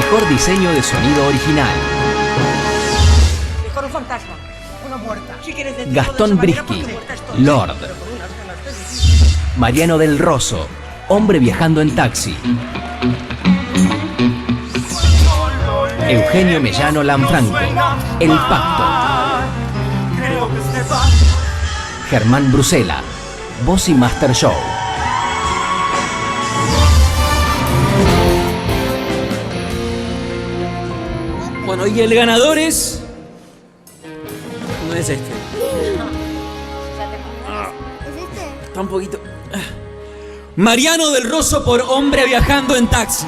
Mejor diseño de sonido original. Mejor un fantasma. Una muerta. Si quieres Gastón Brisky, Lord. Mariano del Rosso, hombre viajando en taxi. Eugenio Mellano Lanfranco, El Pacto. Germán Brusela, Voz y Master Show. Bueno, y el ganador es... No es este. ¿Es este? Está un poquito... Mariano del Rosso por Hombre Viajando en Taxi.